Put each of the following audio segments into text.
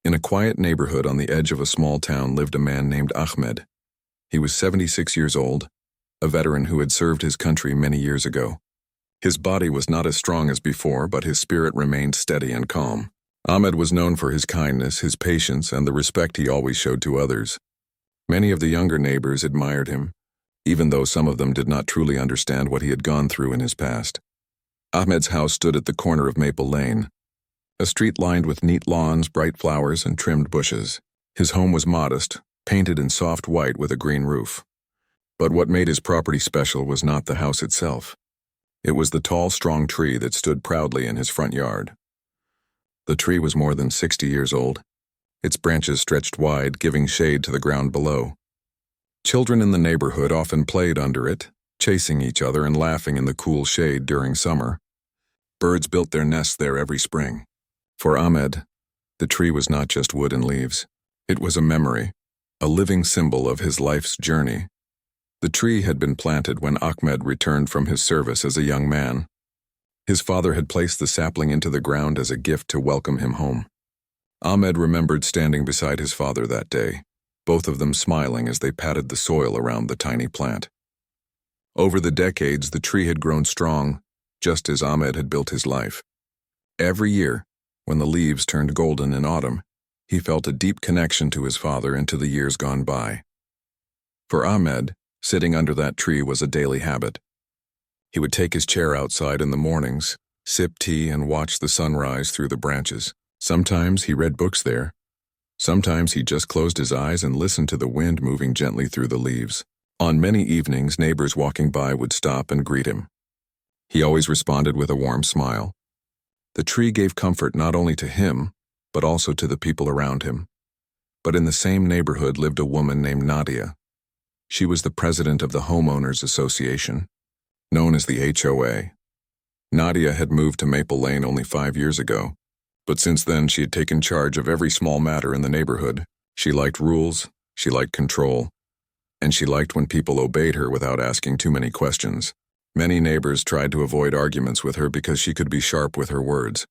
In a quiet neighborhood on the edge of a small town lived a man named Ahmed. He was 76 years old, a veteran who had served his country many years ago. His body was not as strong as before, but his spirit remained steady and calm. Ahmed was known for his kindness, his patience, and the respect he always showed to others. Many of the younger neighbors admired him, even though some of them did not truly understand what he had gone through in his past. Ahmed's house stood at the corner of Maple Lane, a street lined with neat lawns, bright flowers, and trimmed bushes. His home was modest, painted in soft white with a green roof. But what made his property special was not the house itself. It was the tall, strong tree that stood proudly in his front yard. The tree was more than 60 years old. Its branches stretched wide, giving shade to the ground below. Children in the neighborhood often played under it, chasing each other and laughing in the cool shade during summer. Birds built their nests there every spring. For Ahmed, the tree was not just wood and leaves. It was a memory, a living symbol of his life's journey. The tree had been planted when Ahmed returned from his service as a young man. His father had placed the sapling into the ground as a gift to welcome him home. Ahmed remembered standing beside his father that day, both of them smiling as they patted the soil around the tiny plant. Over the decades, the tree had grown strong, just as Ahmed had built his life. Every year, when the leaves turned golden in autumn, he felt a deep connection to his father and to the years gone by. For Ahmed, sitting under that tree was a daily habit. He would take his chair outside in the mornings, sip tea, and watch the sun rise through the branches. Sometimes he read books there. Sometimes he just closed his eyes and listened to the wind moving gently through the leaves. On many evenings, neighbors walking by would stop and greet him. He always responded with a warm smile. The tree gave comfort not only to him, but also to the people around him. But in the same neighborhood lived a woman named Nadia. She was the president of the Homeowners Association, known as the HOA. Nadia had moved to Maple Lane only 5 years ago, but since then she had taken charge of every small matter in the neighborhood. She liked rules, she liked control, and she liked when people obeyed her without asking too many questions. Many neighbors tried to avoid arguments with her because she could be sharp with her words.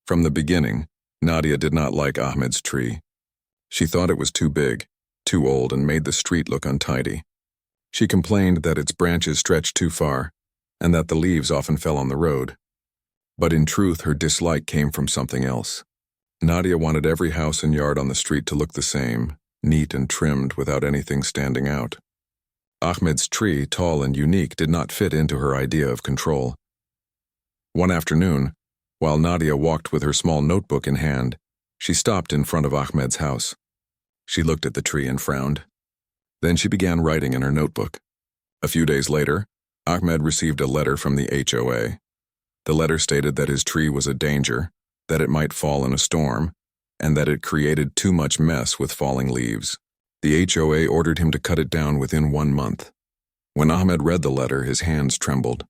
From the beginning, Nadia did not like Ahmed's tree. She thought it was too big, too old, and made the street look untidy. She complained that its branches stretched too far, and that the leaves often fell on the road. But in truth, her dislike came from something else. Nadia wanted every house and yard on the street to look the same, neat and trimmed without anything standing out. Ahmed's tree, tall and unique, did not fit into her idea of control. One afternoon, while Nadia walked with her small notebook in hand, she stopped in front of Ahmed's house. She looked at the tree and frowned. Then she began writing in her notebook. A few days later, Ahmed received a letter from the HOA. The letter stated that his tree was a danger, that it might fall in a storm, and that it created too much mess with falling leaves. The HOA ordered him to cut it down within 1 month. When Ahmed read the letter, his hands trembled.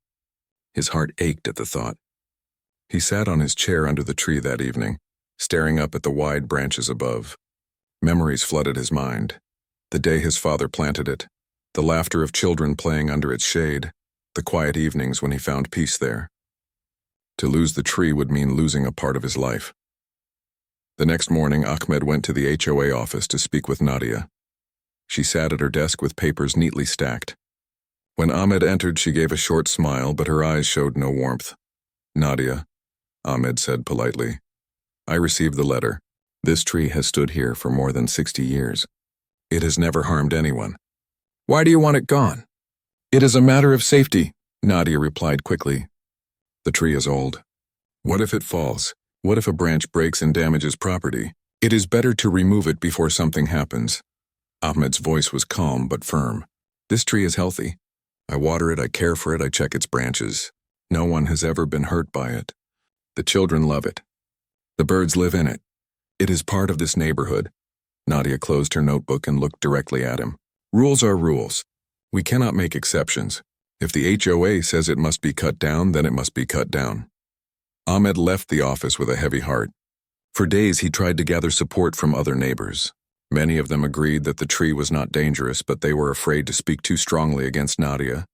His heart ached at the thought. He sat on his chair under the tree that evening, staring up at the wide branches above. Memories flooded his mind. The day his father planted it, the laughter of children playing under its shade, the quiet evenings when he found peace there. To lose the tree would mean losing a part of his life. The next morning, Ahmed went to the HOA office to speak with Nadia. She sat at her desk with papers neatly stacked. When Ahmed entered, she gave a short smile, but her eyes showed no warmth. "Nadia," Ahmed said politely, "I received the letter. This tree has stood here for more than 60 years. It has never harmed anyone. Why do you want it gone?" "It is a matter of safety," Nadia replied quickly. "The tree is old. What if it falls? What if a branch breaks and damages property? It is better to remove it before something happens." Ahmed's voice was calm but firm. "This tree is healthy. I water it, I care for it, I check its branches. No one has ever been hurt by it. The children love it. The birds live in it. It is part of this neighborhood." Nadia closed her notebook and looked directly at him. "Rules are rules. We cannot make exceptions. If the HOA says it must be cut down, then it must be cut down." Ahmed left the office with a heavy heart. For days he tried to gather support from other neighbors. Many of them agreed that the tree was not dangerous, but they were afraid to speak too strongly against Nadia.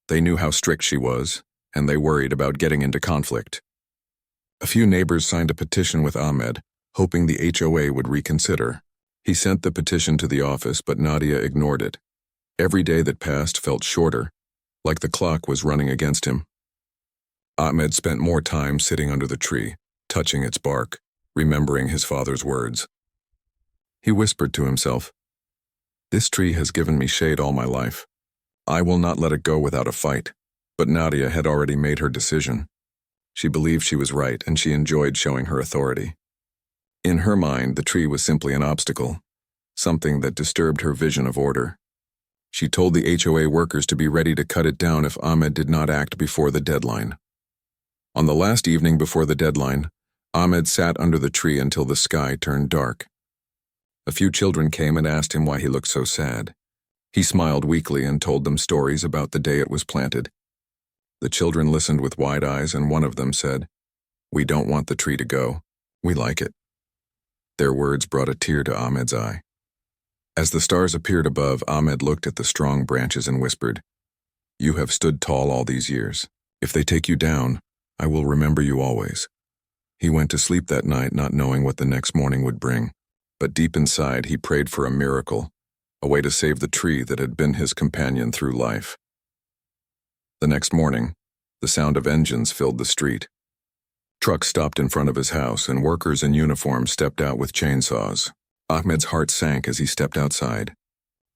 They knew how strict she was, and they worried about getting into conflict. A few neighbors signed a petition with Ahmed, hoping the HOA would reconsider. He sent the petition to the office, but Nadia ignored it. Every day that passed felt shorter, like the clock was running against him. Ahmed spent more time sitting under the tree, touching its bark, remembering his father's words. He whispered to himself, "This tree has given me shade all my life. I will not let it go without a fight." But Nadia had already made her decision. She believed she was right, and she enjoyed showing her authority. In her mind, the tree was simply an obstacle, something that disturbed her vision of order. She told the HOA workers to be ready to cut it down if Ahmed did not act before the deadline. On the last evening before the deadline, Ahmed sat under the tree until the sky turned dark. A few children came and asked him why he looked so sad. He smiled weakly and told them stories about the day it was planted. The children listened with wide eyes, and one of them said, "We don't want the tree to go. We like it." Their words brought a tear to Ahmed's eye. As the stars appeared above, Ahmed looked at the strong branches and whispered, "You have stood tall all these years. If they take you down, I will remember you always." He went to sleep that night not knowing what the next morning would bring, but deep inside he prayed for a miracle, a way to save the tree that had been his companion through life. The next morning, the sound of engines filled the street. Trucks stopped in front of his house, and workers in uniform stepped out with chainsaws. Ahmed's heart sank as he stepped outside.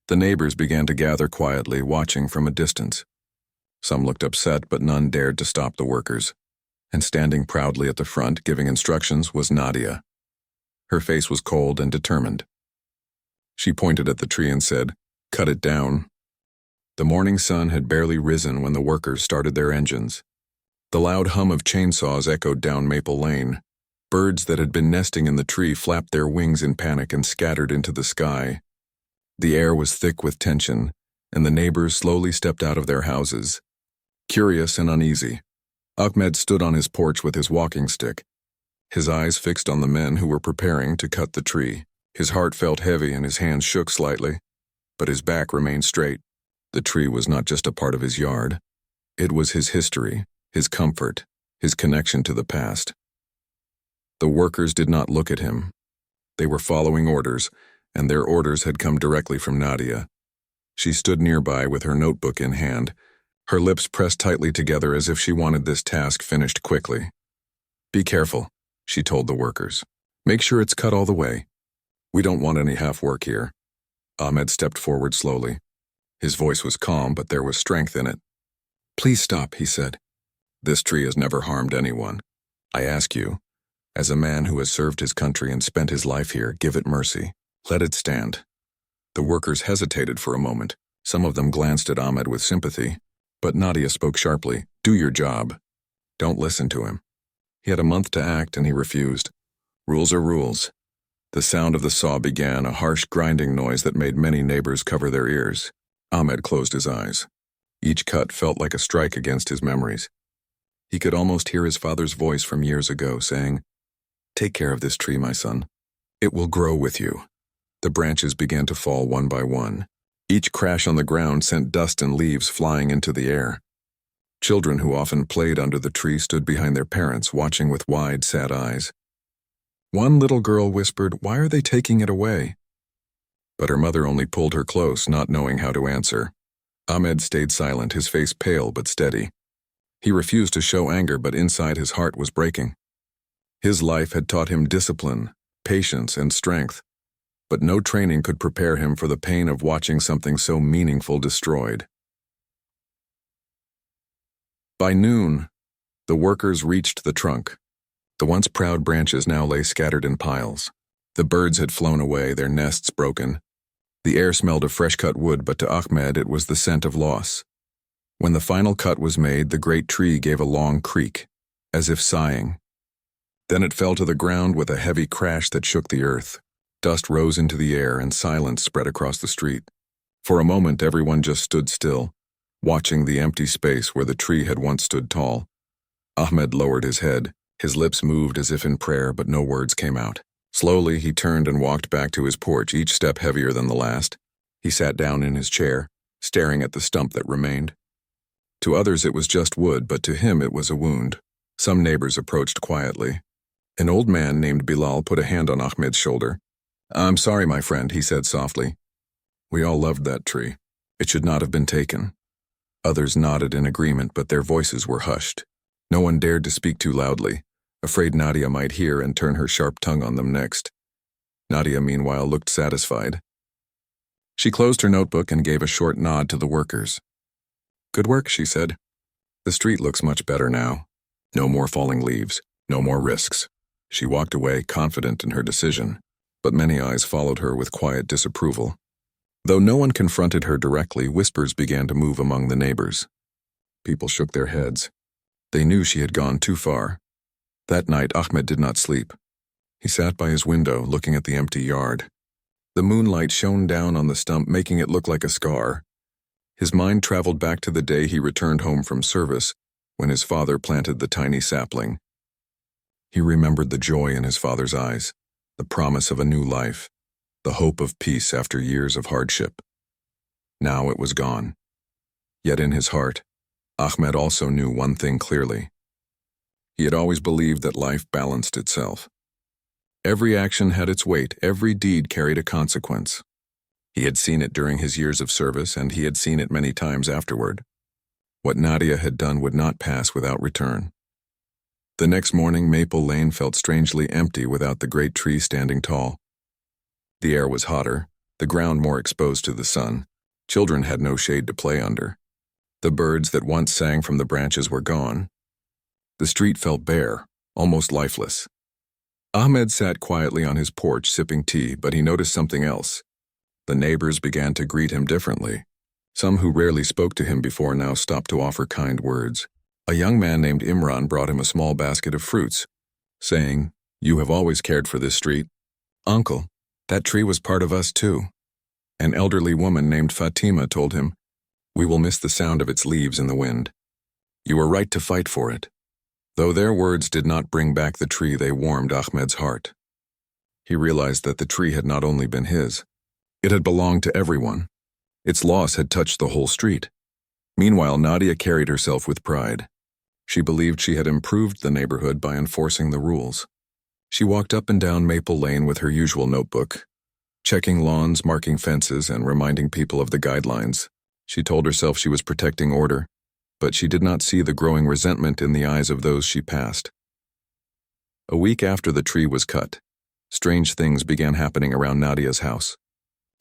The neighbors began to gather quietly, watching from a distance. Some looked upset, but none dared to stop the workers. And standing proudly at the front, giving instructions, was Nadia. Her face was cold and determined. She pointed at the tree and said, "Cut it down." The morning sun had barely risen when the workers started their engines. The loud hum of chainsaws echoed down Maple Lane. Birds that had been nesting in the tree flapped their wings in panic and scattered into the sky. The air was thick with tension, and the neighbors slowly stepped out of their houses. Curious and uneasy, Ahmed stood on his porch with his walking stick, his eyes fixed on the men who were preparing to cut the tree. His heart felt heavy and his hands shook slightly, but his back remained straight. The tree was not just a part of his yard. It was his history, his comfort, his connection to the past. The workers did not look at him. They were following orders, and their orders had come directly from Nadia. She stood nearby with her notebook in hand, her lips pressed tightly together as if she wanted this task finished quickly. "Be careful," she told the workers. "Make sure it's cut all the way. We don't want any half work here." Ahmed stepped forward slowly. His voice was calm, but there was strength in it. "Please stop," he said. "This tree has never harmed anyone. I ask you, as a man who has served his country and spent his life here, give it mercy. Let it stand." The workers hesitated for a moment. Some of them glanced at Ahmed with sympathy, but Nadia spoke sharply, "Do your job. Don't listen to him." He had a month to act, and he refused. Rules are rules. The sound of the saw began, a harsh grinding noise that made many neighbors cover their ears. Ahmed closed his eyes. Each cut felt like a strike against his memories. He could almost hear his father's voice from years ago saying, "Take care of this tree, my son. It will grow with you." The branches began to fall one by one. Each crash on the ground sent dust and leaves flying into the air. Children who often played under the tree stood behind their parents, watching with wide, sad eyes. One little girl whispered, "Why are they taking it away?" But her mother only pulled her close, not knowing how to answer. Ahmed stayed silent, his face pale but steady. He refused to show anger, but inside his heart was breaking. His life had taught him discipline, patience, and strength, but no training could prepare him for the pain of watching something so meaningful destroyed. By noon, the workers reached the trunk. The once proud branches now lay scattered in piles. The birds had flown away, their nests broken. The air smelled of fresh-cut wood, but to Ahmed it was the scent of loss. When the final cut was made, the great tree gave a long creak, as if sighing. Then it fell to the ground with a heavy crash that shook the earth. Dust rose into the air and silence spread across the street. For a moment, everyone just stood still, watching the empty space where the tree had once stood tall. Ahmed lowered his head. His lips moved as if in prayer, but no words came out. Slowly, he turned and walked back to his porch, each step heavier than the last. He sat down in his chair, staring at the stump that remained. To others it was just wood, but to him it was a wound. Some neighbors approached quietly. An old man named Bilal put a hand on Ahmed's shoulder. "I'm sorry, my friend," he said softly. "We all loved that tree. It should not have been taken." Others nodded in agreement, but their voices were hushed. No one dared to speak too loudly, afraid Nadia might hear and turn her sharp tongue on them next. Nadia, meanwhile, looked satisfied. She closed her notebook and gave a short nod to the workers. "Good work," she said. "The street looks much better now. No more falling leaves, no more risks." She walked away, confident in her decision, but many eyes followed her with quiet disapproval. Though no one confronted her directly, whispers began to move among the neighbors. People shook their heads. They knew she had gone too far. That night, Ahmed did not sleep. He sat by his window, looking at the empty yard. The moonlight shone down on the stump, making it look like a scar. His mind traveled back to the day he returned home from service, when his father planted the tiny sapling. He remembered the joy in his father's eyes, the promise of a new life, the hope of peace after years of hardship. Now it was gone. Yet in his heart, Ahmed also knew one thing clearly. He had always believed that life balanced itself. Every action had its weight, every deed carried a consequence. He had seen it during his years of service, and he had seen it many times afterward. What Nadia had done would not pass without return. The next morning, Maple Lane felt strangely empty without the great tree standing tall. The air was hotter, the ground more exposed to the sun. Children had no shade to play under. The birds that once sang from the branches were gone. The street felt bare, almost lifeless. Ahmed sat quietly on his porch sipping tea, but he noticed something else. The neighbors began to greet him differently. Some who rarely spoke to him before now stopped to offer kind words. A young man named Imran brought him a small basket of fruits, saying, "You have always cared for this street." "Uncle, that tree was part of us too." An elderly woman named Fatima told him, "We will miss the sound of its leaves in the wind. You were right to fight for it." Though their words did not bring back the tree, they warmed Ahmed's heart. He realized that the tree had not only been his. It had belonged to everyone. Its loss had touched the whole street. Meanwhile, Nadia carried herself with pride. She believed she had improved the neighborhood by enforcing the rules. She walked up and down Maple Lane with her usual notebook, checking lawns, marking fences, and reminding people of the guidelines. She told herself she was protecting order, but she did not see the growing resentment in the eyes of those she passed. A week after the tree was cut, strange things began happening around Nadia's house.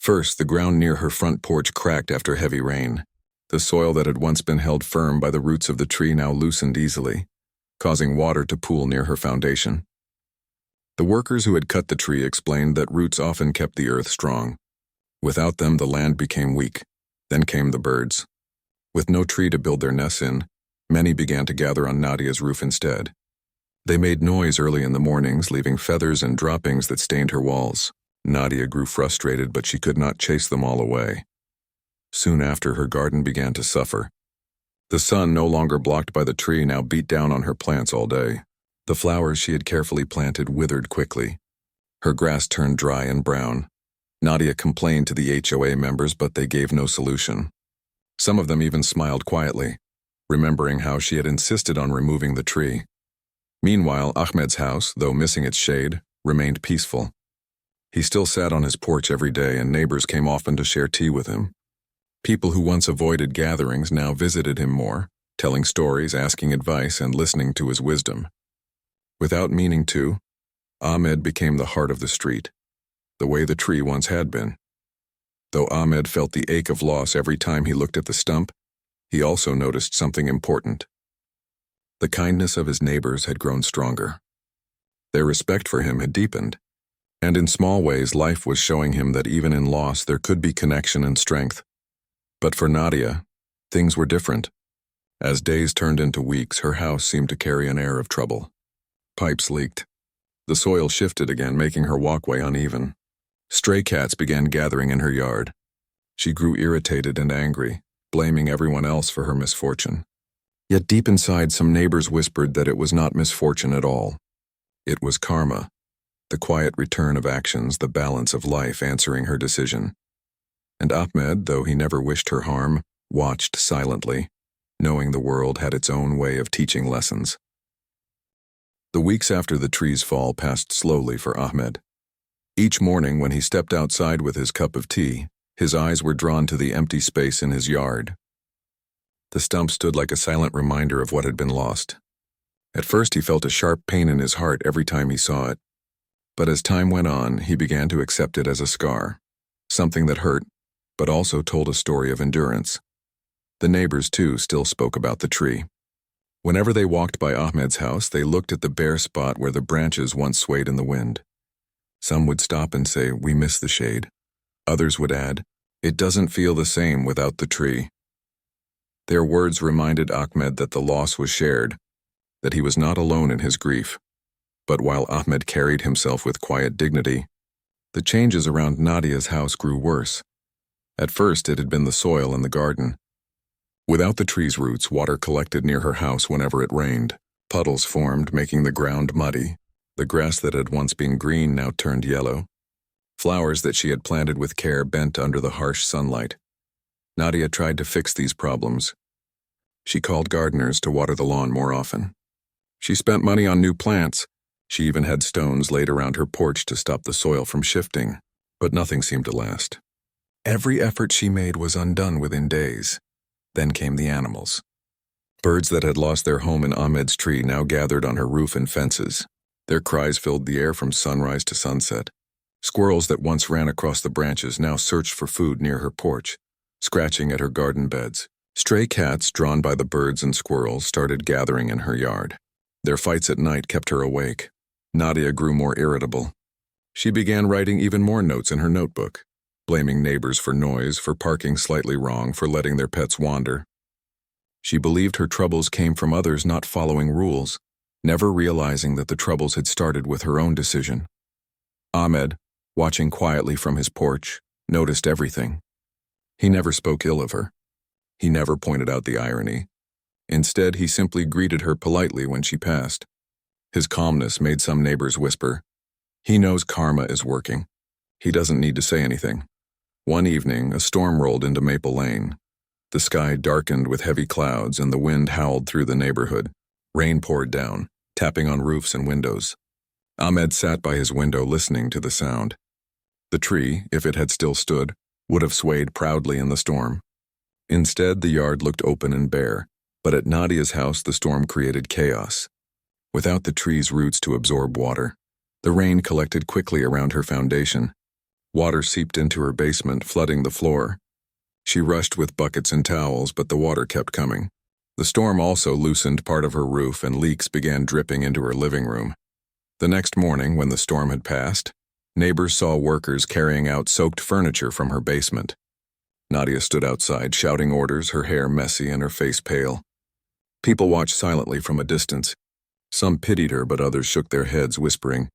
First, the ground near her front porch cracked after heavy rain. The soil that had once been held firm by the roots of the tree now loosened easily, causing water to pool near her foundation. The workers who had cut the tree explained that roots often kept the earth strong. Without them, the land became weak. Then came the birds. With no tree to build their nests in, many began to gather on Nadia's roof instead. They made noise early in the mornings, leaving feathers and droppings that stained her walls. Nadia grew frustrated, but she could not chase them all away. Soon after, her garden began to suffer. The sun, no longer blocked by the tree, now beat down on her plants all day. The flowers she had carefully planted withered quickly. Her grass turned dry and brown. Nadia complained to the HOA members, but they gave no solution. Some of them even smiled quietly, remembering how she had insisted on removing the tree. Meanwhile, Ahmed's house, though missing its shade, remained peaceful. He still sat on his porch every day, and neighbors came often to share tea with him. People who once avoided gatherings now visited him more, telling stories, asking advice, and listening to his wisdom. Without meaning to, Ahmed became the heart of the street, the way the tree once had been. Though Ahmed felt the ache of loss every time he looked at the stump, he also noticed something important. The kindness of his neighbors had grown stronger. Their respect for him had deepened, and in small ways life was showing him that even in loss there could be connection and strength. But for Nadia, things were different. As days turned into weeks, her house seemed to carry an air of trouble. Pipes leaked. The soil shifted again, making her walkway uneven. Stray cats began gathering in her yard. She grew irritated and angry, blaming everyone else for her misfortune. Yet deep inside, some neighbors whispered that it was not misfortune at all. It was karma, the quiet return of actions, the balance of life answering her decision. And Ahmed, though he never wished her harm, watched silently, knowing the world had its own way of teaching lessons. The weeks after the tree's fall passed slowly for Ahmed. Each morning when he stepped outside with his cup of tea, his eyes were drawn to the empty space in his yard. The stump stood like a silent reminder of what had been lost. At first he felt a sharp pain in his heart every time he saw it. But as time went on, he began to accept it as a scar, something that hurt, but also told a story of endurance. The neighbors, too, still spoke about the tree. Whenever they walked by Ahmed's house, they looked at the bare spot where the branches once swayed in the wind. Some would stop and say, "We miss the shade." Others would add, "It doesn't feel the same without the tree." Their words reminded Ahmed that the loss was shared, that he was not alone in his grief. But while Ahmed carried himself with quiet dignity, the changes around Nadia's house grew worse. At first, it had been the soil in the garden. Without the tree's roots, water collected near her house whenever it rained. Puddles formed, making the ground muddy. The grass that had once been green now turned yellow. Flowers that she had planted with care bent under the harsh sunlight. Nadia tried to fix these problems. She called gardeners to water the lawn more often. She spent money on new plants. She even had stones laid around her porch to stop the soil from shifting, but nothing seemed to last. Every effort she made was undone within days. Then came the animals. Birds that had lost their home in Ahmed's tree now gathered on her roof and fences. Their cries filled the air from sunrise to sunset. Squirrels that once ran across the branches now searched for food near her porch, scratching at her garden beds. Stray cats, drawn by the birds and squirrels, started gathering in her yard. Their fights at night kept her awake. Nadia grew more irritable. She began writing even more notes in her notebook, blaming neighbors for noise, for parking slightly wrong, for letting their pets wander. She believed her troubles came from others not following rules, never realizing that the troubles had started with her own decision. Ahmed, watching quietly from his porch, noticed everything. He never spoke ill of her. He never pointed out the irony. Instead, he simply greeted her politely when she passed. His calmness made some neighbors whisper, "He knows karma is working. He doesn't need to say anything." One evening, a storm rolled into Maple Lane. The sky darkened with heavy clouds and the wind howled through the neighborhood. Rain poured down, tapping on roofs and windows. Ahmed sat by his window listening to the sound. The tree, if it had still stood, would have swayed proudly in the storm. Instead, the yard looked open and bare, but at Nadia's house the storm created chaos. Without the tree's roots to absorb water, the rain collected quickly around her foundation. Water seeped into her basement, flooding the floor. She rushed with buckets and towels, but the water kept coming. The storm also loosened part of her roof and leaks began dripping into her living room. The next morning, when the storm had passed, neighbors saw workers carrying out soaked furniture from her basement. Nadia stood outside, shouting orders, her hair messy and her face pale. People watched silently from a distance. Some pitied her, but others shook their heads, whispering,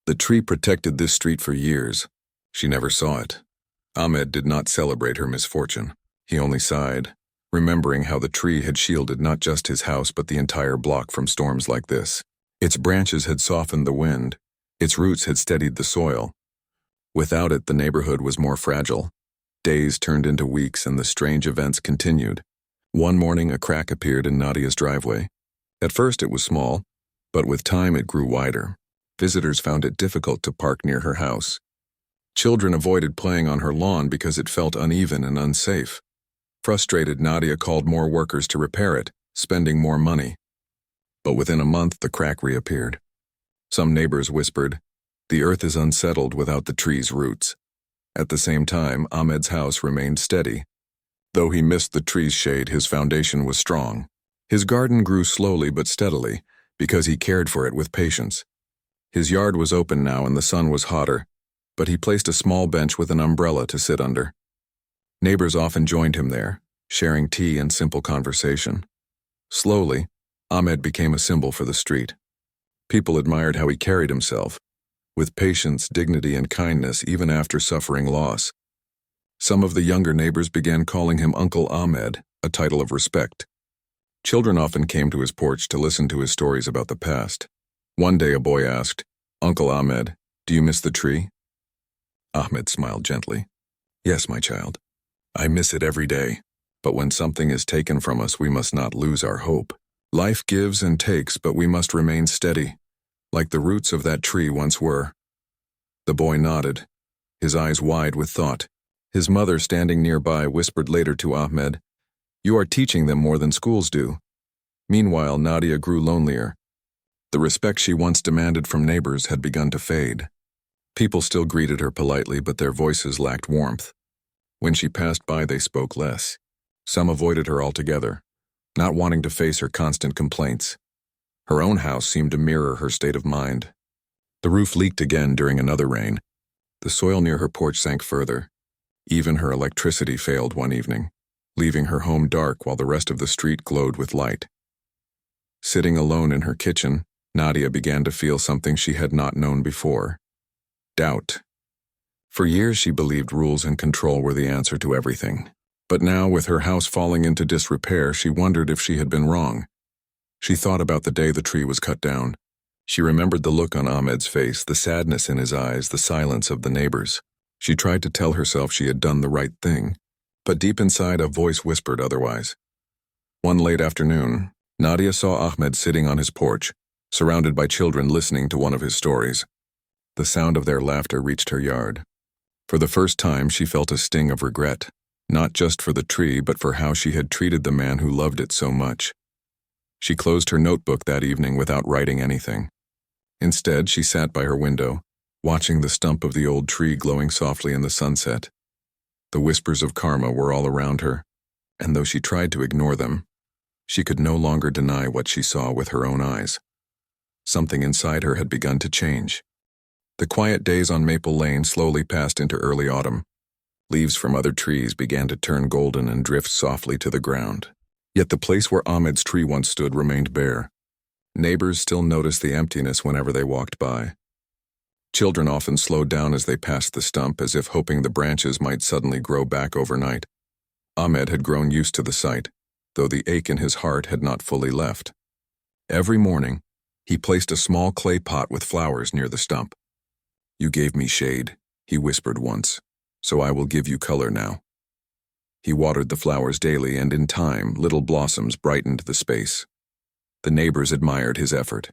"The tree protected this street for years." She never saw it. Ahmed did not celebrate her misfortune. He only sighed, remembering how the tree had shielded not just his house but the entire block from storms like this. Its branches had softened the wind. Its roots had steadied the soil. Without it, the neighborhood was more fragile. Days turned into weeks and the strange events continued. One morning, a crack appeared in Nadia's driveway. At first, it was small, but with time it grew wider. Visitors found it difficult to park near her house. Children avoided playing on her lawn because it felt uneven and unsafe. Frustrated, Nadia called more workers to repair it, spending more money. But within a month, the crack reappeared. Some neighbors whispered, "The earth is unsettled without the tree's roots." At the same time, Ahmed's house remained steady. Though he missed the tree's shade, his foundation was strong. His garden grew slowly but steadily, because he cared for it with patience. His yard was open now and the sun was hotter, but he placed a small bench with an umbrella to sit under. Neighbors often joined him there, sharing tea and simple conversation. Slowly, Ahmed became a symbol for the street. People admired how he carried himself, with patience, dignity, and kindness even after suffering loss. Some of the younger neighbors began calling him Uncle Ahmed, a title of respect. Children often came to his porch to listen to his stories about the past. One day a boy asked, "Uncle Ahmed, do you miss the tree?" Ahmed smiled gently. "Yes, my child. I miss it every day. But when something is taken from us, we must not lose our hope. Life gives and takes, but we must remain steady. like the roots of that tree once were. The boy nodded, his eyes wide with thought. His mother, standing nearby, whispered later to Ahmed, "You are teaching them more than schools do." Meanwhile, Nadia grew lonelier. The respect she once demanded from neighbors had begun to fade. People still greeted her politely, but their voices lacked warmth. When she passed by, they spoke less. Some avoided her altogether, not wanting to face her constant complaints. Her own house seemed to mirror her state of mind. The roof leaked again during another rain. The soil near her porch sank further. Even her electricity failed one evening, leaving her home dark while the rest of the street glowed with light. Sitting alone in her kitchen, Nadia began to feel something she had not known before: doubt. For years she believed rules and control were the answer to everything. But now, with her house falling into disrepair, she wondered if she had been wrong. She thought about the day the tree was cut down. She remembered the look on Ahmed's face, the sadness in his eyes, the silence of the neighbors. She tried to tell herself she had done the right thing, but deep inside a voice whispered otherwise. One late afternoon, Nadia saw Ahmed sitting on his porch, surrounded by children listening to one of his stories. The sound of their laughter reached her yard. For the first time, she felt a sting of regret, not just for the tree, but for how she had treated the man who loved it so much. She closed her notebook that evening without writing anything. Instead, she sat by her window, watching the stump of the old tree glowing softly in the sunset. The whispers of karma were all around her, and though she tried to ignore them, she could no longer deny what she saw with her own eyes. Something inside her had begun to change. The quiet days on Maple Lane slowly passed into early autumn. Leaves from other trees began to turn golden and drift softly to the ground. Yet the place where Ahmed's tree once stood remained bare. Neighbors still noticed the emptiness whenever they walked by. Children often slowed down as they passed the stump, as if hoping the branches might suddenly grow back overnight. Ahmed had grown used to the sight, though the ache in his heart had not fully left. Every morning, he placed a small clay pot with flowers near the stump. "You gave me shade," he whispered once, "so I will give you color now." He watered the flowers daily, and in time, little blossoms brightened the space. The neighbors admired his effort.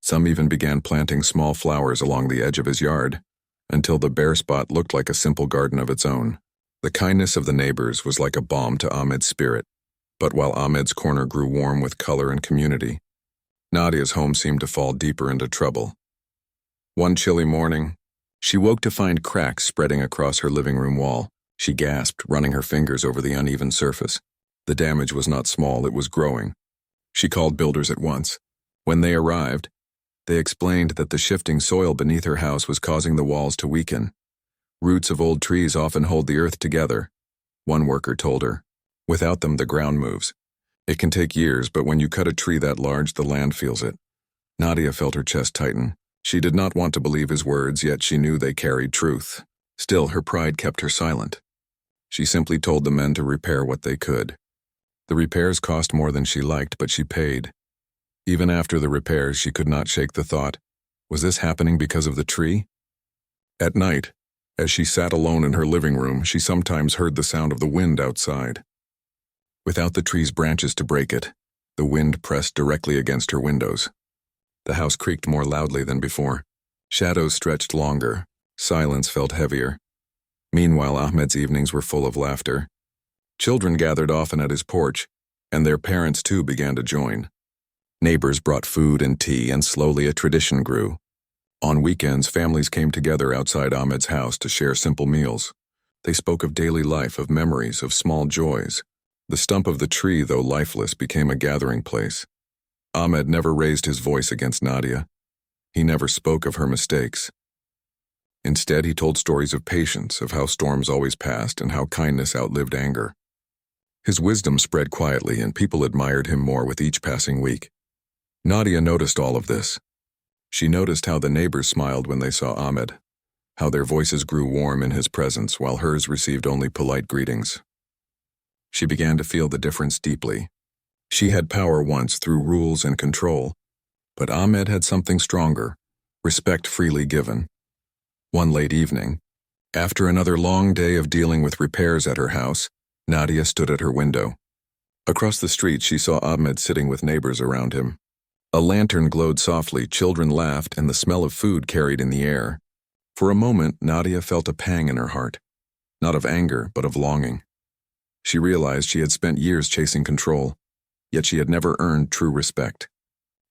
Some even began planting small flowers along the edge of his yard, until the bare spot looked like a simple garden of its own. The kindness of the neighbors was like a balm to Ahmed's spirit, but while Ahmed's corner grew warm with color and community, Nadia's home seemed to fall deeper into trouble. One chilly morning, she woke to find cracks spreading across her living room wall. She gasped, running her fingers over the uneven surface. The damage was not small, it was growing. She called builders at once. When they arrived, they explained that the shifting soil beneath her house was causing the walls to weaken. Roots of old trees often hold the earth together, one worker told her. Without them, the ground moves. It can take years, but when you cut a tree that large, the land feels it. Nadia felt her chest tighten. She did not want to believe his words, yet she knew they carried truth. Still, her pride kept her silent. She simply told the men to repair what they could. The repairs cost more than she liked, but she paid. Even after the repairs, she could not shake the thought, was this happening because of the tree? At night, as she sat alone in her living room, she sometimes heard the sound of the wind outside. Without the tree's branches to break it, the wind pressed directly against her windows. The house creaked more loudly than before. Shadows stretched longer. Silence felt heavier. Meanwhile, Ahmed's evenings were full of laughter. Children gathered often at his porch, and their parents too began to join. Neighbors brought food and tea, and slowly a tradition grew. On weekends, families came together outside Ahmed's house to share simple meals. They spoke of daily life, of memories, of small joys. The stump of the tree, though lifeless, became a gathering place. Ahmed never raised his voice against Nadia. He never spoke of her mistakes. Instead, he told stories of patience, of how storms always passed, and how kindness outlived anger. His wisdom spread quietly, and people admired him more with each passing week. Nadia noticed all of this. She noticed how the neighbors smiled when they saw Ahmed, how their voices grew warm in his presence while hers received only polite greetings. She began to feel the difference deeply. She had power once through rules and control, but Ahmed had something stronger, respect freely given. One late evening, after another long day of dealing with repairs at her house, Nadia stood at her window. Across the street, she saw Ahmed sitting with neighbors around him. A lantern glowed softly, children laughed, and the smell of food carried in the air. For a moment, Nadia felt a pang in her heart, not of anger, but of longing. She realized she had spent years chasing control, yet she had never earned true respect.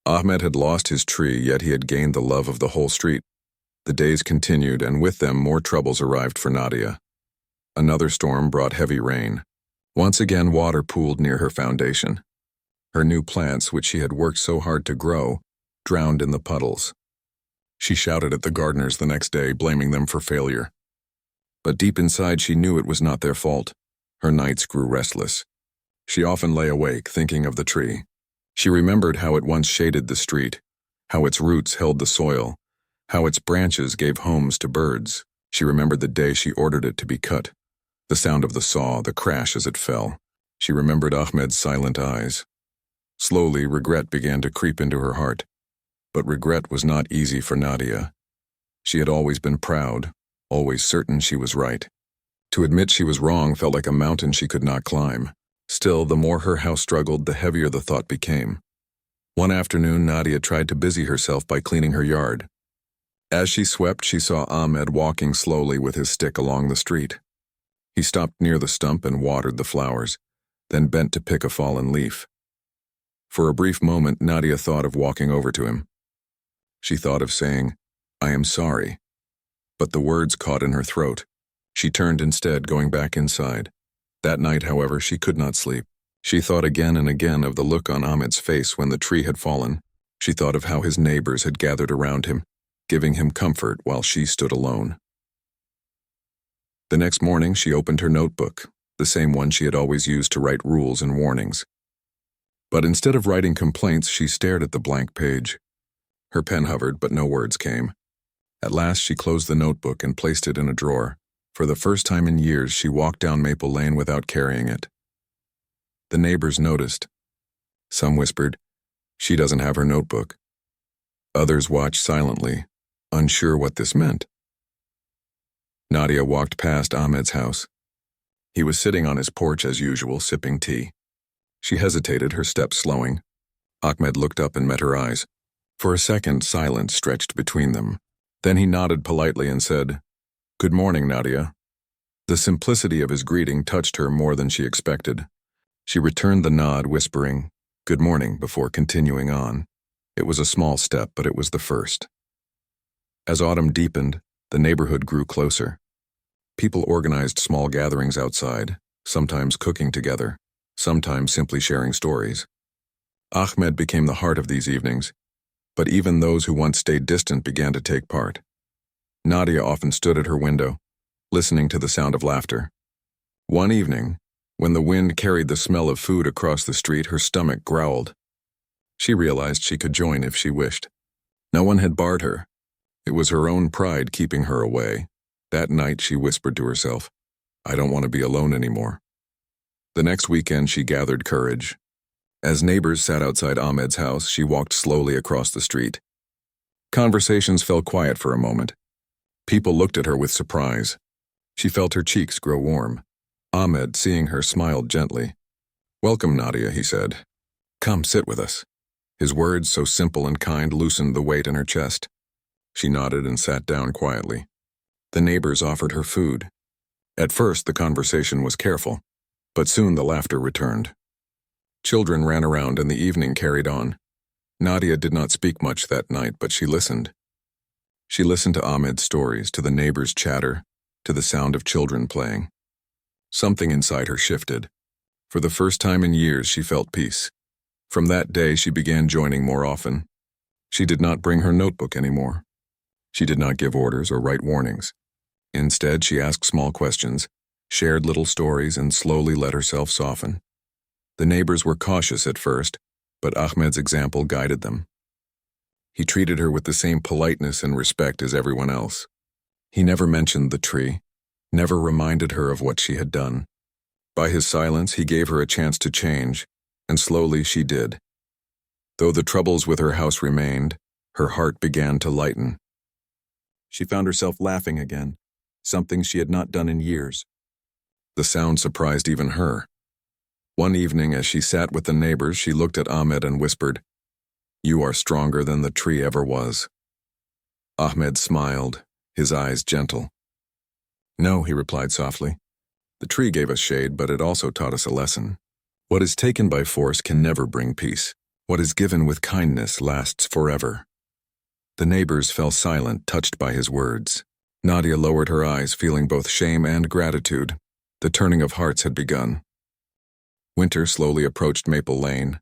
Ahmed had lost his tree, yet he had gained the love of the whole street. The days continued, and with them more troubles arrived for Nadia. Another storm brought heavy rain. Once again, water pooled near her foundation. Her new plants, which she had worked so hard to grow, drowned in the puddles. She shouted at the gardeners the next day, blaming them for failure. But deep inside, she knew it was not their fault. Her nights grew restless. She often lay awake, thinking of the tree. She remembered how it once shaded the street, how its roots held the soil, how its branches gave homes to birds. She remembered the day she ordered it to be cut, the sound of the saw, the crash as it fell. She remembered Ahmed's silent eyes. Slowly, regret began to creep into her heart. But regret was not easy for Nadia. She had always been proud, always certain she was right. To admit she was wrong felt like a mountain she could not climb. Still, the more her house struggled, the heavier the thought became. One afternoon, Nadia tried to busy herself by cleaning her yard. As she swept, she saw Ahmed walking slowly with his stick along the street. He stopped near the stump and watered the flowers, then bent to pick a fallen leaf. For a brief moment, Nadia thought of walking over to him. She thought of saying, "I am sorry," but the words caught in her throat. She turned instead, going back inside. That night, however, she could not sleep. She thought again and again of the look on Ahmed's face when the tree had fallen. She thought of how his neighbors had gathered around him, giving him comfort while she stood alone. The next morning, she opened her notebook, the same one she had always used to write rules and warnings. But instead of writing complaints, she stared at the blank page. Her pen hovered, but no words came. At last, she closed the notebook and placed it in a drawer. For the first time in years, she walked down Maple Lane without carrying it. The neighbors noticed. Some whispered, "She doesn't have her notebook." Others watched silently, unsure what this meant. Nadia walked past Ahmed's house. He was sitting on his porch as usual, sipping tea. She hesitated, her steps slowing. Ahmed looked up and met her eyes. For a second, silence stretched between them. Then he nodded politely and said, "Good morning, Nadia." The simplicity of his greeting touched her more than she expected. She returned the nod, whispering, "Good morning," before continuing on. It was a small step, but it was the first. As autumn deepened, the neighborhood grew closer. People organized small gatherings outside, sometimes cooking together, sometimes simply sharing stories. Ahmed became the heart of these evenings, but even those who once stayed distant began to take part. Nadia often stood at her window, listening to the sound of laughter. One evening, when the wind carried the smell of food across the street, her stomach growled. She realized she could join if she wished. No one had barred her. It was her own pride keeping her away. That night, she whispered to herself, "I don't want to be alone anymore." The next weekend, she gathered courage. As neighbors sat outside Ahmed's house, she walked slowly across the street. Conversations fell quiet for a moment. People looked at her with surprise. She felt her cheeks grow warm. Ahmed, seeing her, smiled gently. "Welcome, Nadia," he said. "Come, sit with us." His words, so simple and kind, loosened the weight in her chest. She nodded and sat down quietly. The neighbors offered her food. At first, the conversation was careful, but soon the laughter returned. Children ran around and the evening carried on. Nadia did not speak much that night, but she listened. She listened to Ahmed's stories, to the neighbors' chatter, to the sound of children playing. Something inside her shifted. For the first time in years, she felt peace. From that day, she began joining more often. She did not bring her notebook anymore. She did not give orders or write warnings. Instead, she asked small questions, shared little stories, and slowly let herself soften. The neighbors were cautious at first, but Ahmed's example guided them. He treated her with the same politeness and respect as everyone else. He never mentioned the tree, never reminded her of what she had done. By his silence, he gave her a chance to change, and slowly she did. Though the troubles with her house remained, her heart began to lighten. She found herself laughing again, something she had not done in years. The sound surprised even her. One evening, as she sat with the neighbors, she looked at Ahmed and whispered, You are stronger than the tree ever was." Ahmed smiled, his eyes gentle. "No," he replied softly. "The tree gave us shade, but it also taught us a lesson. What is taken by force can never bring peace. What is given with kindness lasts forever." The neighbors fell silent, touched by his words. Nadia lowered her eyes, feeling both shame and gratitude. The turning of hearts had begun. Winter slowly approached Maple Lane.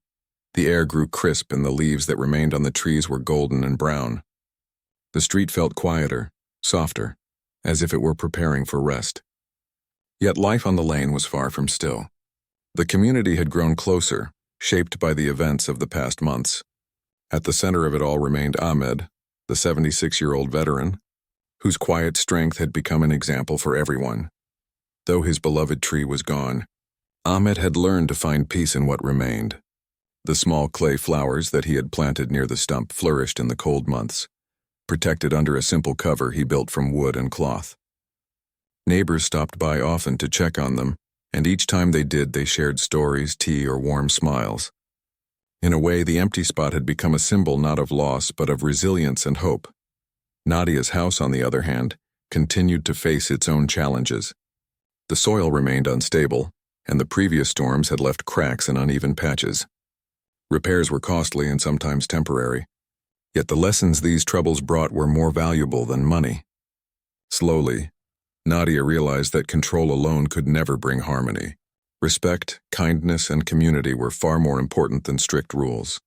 The air grew crisp and the leaves that remained on the trees were golden and brown. The street felt quieter, softer, as if it were preparing for rest. Yet life on the lane was far from still. The community had grown closer, shaped by the events of the past months. At the center of it all remained Ahmed, the 76-year-old veteran, whose quiet strength had become an example for everyone. Though his beloved tree was gone, Ahmed had learned to find peace in what remained. The small clay flowers that he had planted near the stump flourished in the cold months, protected under a simple cover he built from wood and cloth. Neighbors stopped by often to check on them, and each time they did, they shared stories, tea, or warm smiles. In a way, the empty spot had become a symbol not of loss, but of resilience and hope. Nadia's house, on the other hand, continued to face its own challenges. The soil remained unstable, and the previous storms had left cracks and uneven patches. Repairs were costly and sometimes temporary, yet the lessons these troubles brought were more valuable than money. Slowly, Nadia realized that control alone could never bring harmony. Respect, kindness, and community were far more important than strict rules.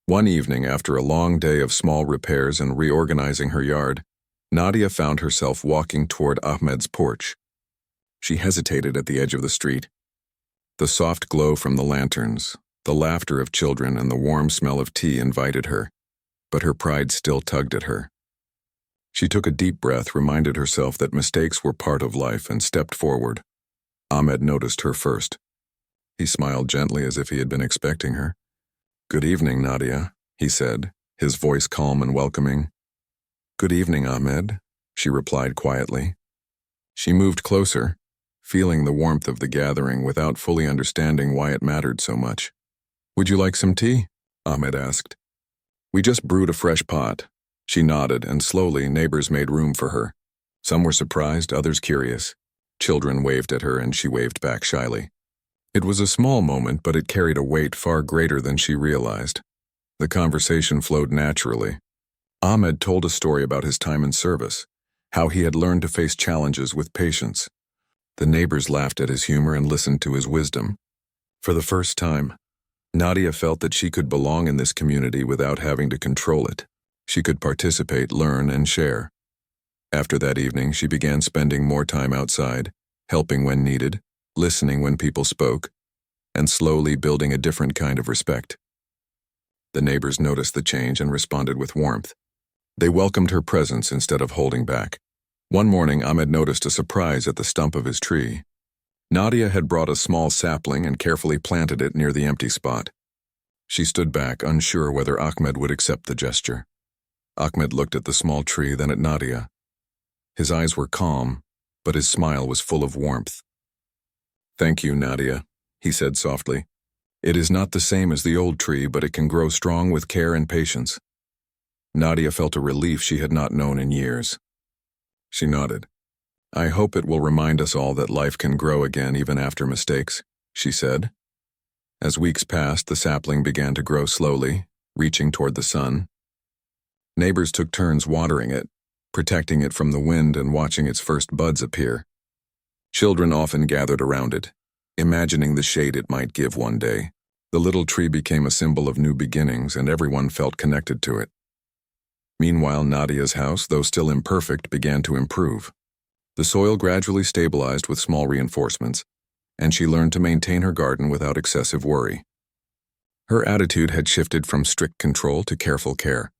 One evening, after a long day of small repairs and reorganizing her yard, Nadia found herself walking toward Ahmed's porch. She hesitated at the edge of the street. The soft glow from the lanterns, the laughter of children, and the warm smell of tea invited her, but her pride still tugged at her. She took a deep breath, reminded herself that mistakes were part of life, and stepped forward. Ahmed noticed her first. He smiled gently as if he had been expecting her. "Good evening, Nadia," he said, his voice calm and welcoming. "Good evening, Ahmed," she replied quietly. She moved closer, feeling the warmth of the gathering without fully understanding why it mattered so much. "Would you like some tea?" Ahmed asked. "We just brewed a fresh pot." She nodded, and slowly neighbors made room for her. Some were surprised, others curious. Children waved at her, and she waved back shyly. It was a small moment, but it carried a weight far greater than she realized. The conversation flowed naturally. Ahmed told a story about his time in service, how he had learned to face challenges with patience. The neighbors laughed at his humor and listened to his wisdom. For the first time, Nadia felt that she could belong in this community without having to control it. She could participate, learn, and share. After that evening, she began spending more time outside, helping when needed, listening when people spoke, and slowly building a different kind of respect. The neighbors noticed the change and responded with warmth. They welcomed her presence instead of holding back. One morning, Ahmed noticed a surprise at the stump of his tree. Nadia had brought a small sapling and carefully planted it near the empty spot. She stood back, unsure whether Ahmed would accept the gesture. Ahmed looked at the small tree, then at Nadia. His eyes were calm, but his smile was full of warmth. "Thank you, Nadia," he said softly. "It is not the same as the old tree, but it can grow strong with care and patience." Nadia felt a relief she had not known in years. She nodded. "I hope it will remind us all that life can grow again even after mistakes," she said. As weeks passed, the sapling began to grow slowly, reaching toward the sun. Neighbors took turns watering it, protecting it from the wind and watching its first buds appear. Children often gathered around it, imagining the shade it might give one day. The little tree became a symbol of new beginnings, and everyone felt connected to it. Meanwhile, Nadia's house, though still imperfect, began to improve. The soil gradually stabilized with small reinforcements, and she learned to maintain her garden without excessive worry. Her attitude had shifted from strict control to careful care.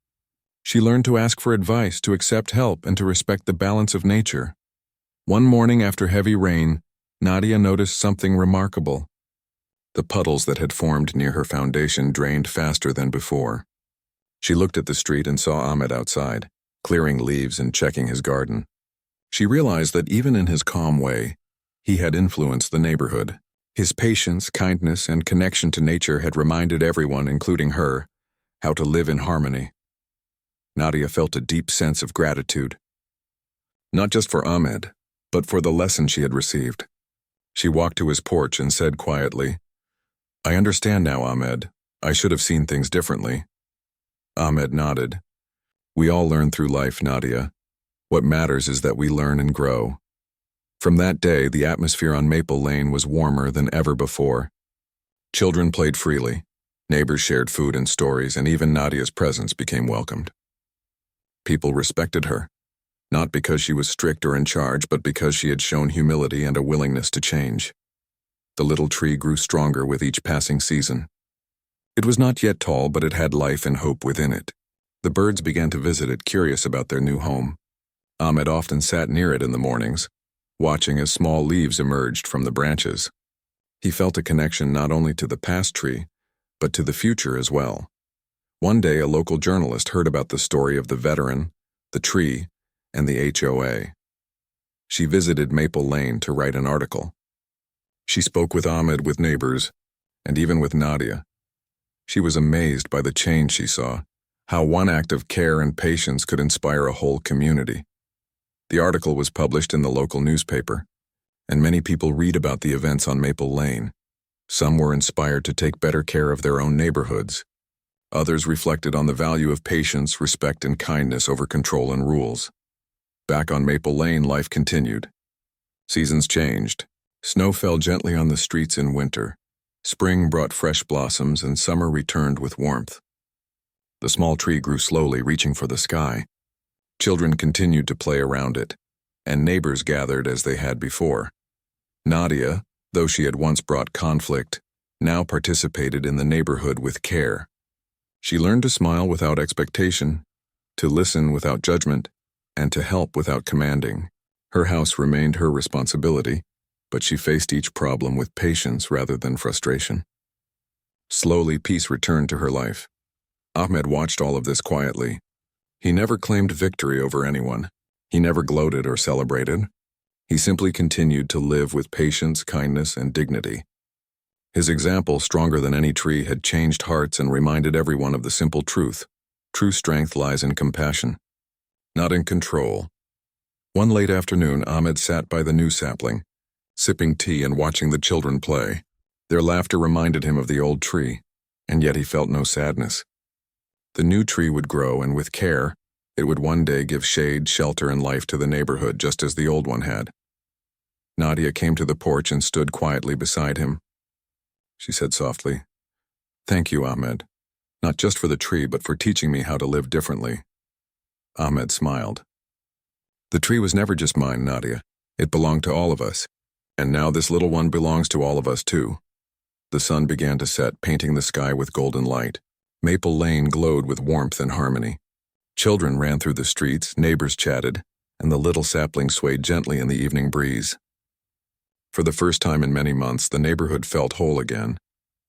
She learned to ask for advice, to accept help, and to respect the balance of nature. One morning after heavy rain, Nadia noticed something remarkable. The puddles that had formed near her foundation drained faster than before. She looked at the street and saw Ahmed outside, clearing leaves and checking his garden. She realized that even in his calm way, he had influenced the neighborhood. His patience, kindness, and connection to nature had reminded everyone, including her, how to live in harmony. Nadia felt a deep sense of gratitude, not just for Ahmed, but for the lesson she had received. She walked to his porch and said quietly, "I understand now, Ahmed. I should have seen things differently." Ahmed nodded. "We all learn through life, Nadia. What matters is that we learn and grow." From that day, the atmosphere on Maple Lane was warmer than ever before. Children played freely, neighbors shared food and stories, and even Nadia's presence became welcomed. People respected her, not because she was strict or in charge, but because she had shown humility and a willingness to change. The little tree grew stronger with each passing season. It was not yet tall, but it had life and hope within it. The birds began to visit it, curious about their new home. Ahmed often sat near it in the mornings, watching as small leaves emerged from the branches. He felt a connection not only to the past tree, but to the future as well. One day, a local journalist heard about the story of the veteran, the tree, and the HOA. She visited Maple Lane to write an article. She spoke with Ahmed, with neighbors, and even with Nadia. She was amazed by the change she saw, how one act of care and patience could inspire a whole community. The article was published in the local newspaper, and many people read about the events on Maple Lane. Some were inspired to take better care of their own neighborhoods. Others reflected on the value of patience, respect, and kindness over control and rules. Back on Maple Lane, life continued. Seasons changed. Snow fell gently on the streets in winter. Spring brought fresh blossoms, and summer returned with warmth. The small tree grew slowly, reaching for the sky. Children continued to play around it, and neighbors gathered as they had before. Nadia, though she had once brought conflict, now participated in the neighborhood with care. She learned to smile without expectation, to listen without judgment, and to help without commanding. Her house remained her responsibility, but she faced each problem with patience rather than frustration. Slowly, peace returned to her life. Ahmed watched all of this quietly. He never claimed victory over anyone. He never gloated or celebrated. He simply continued to live with patience, kindness, and dignity. His example, stronger than any tree, had changed hearts and reminded everyone of the simple truth. True strength lies in compassion, not in control. One late afternoon, Ahmed sat by the new sapling, sipping tea and watching the children play. Their laughter reminded him of the old tree, and yet he felt no sadness. The new tree would grow, and with care, it would one day give shade, shelter, and life to the neighborhood, just as the old one had. Nadia came to the porch and stood quietly beside him. She said softly, "Thank you, Ahmed, not just for the tree, but for teaching me how to live differently." Ahmed smiled. "The tree was never just mine, Nadia. It belonged to all of us. And now this little one belongs to all of us too." The sun began to set, painting the sky with golden light. Maple Lane glowed with warmth and harmony. Children ran through the streets, neighbors chatted, and the little sapling swayed gently in the evening breeze. For the first time in many months, the neighborhood felt whole again,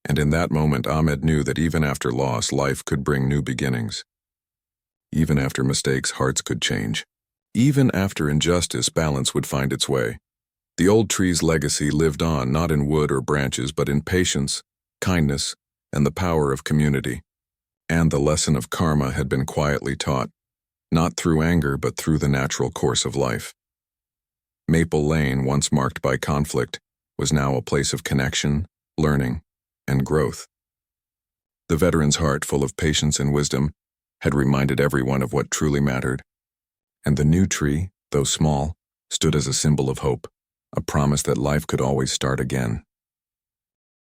and in that moment Ahmed knew that even after loss, life could bring new beginnings. Even after mistakes, hearts could change. Even after injustice, balance would find its way. The old tree's legacy lived on, not in wood or branches, but in patience, kindness, and the power of community. And the lesson of karma had been quietly taught, not through anger, but through the natural course of life. Maple Lane, once marked by conflict, was now a place of connection, learning, and growth. The veteran's heart, full of patience and wisdom, had reminded everyone of what truly mattered. And the new tree, though small, stood as a symbol of hope, a promise that life could always start again.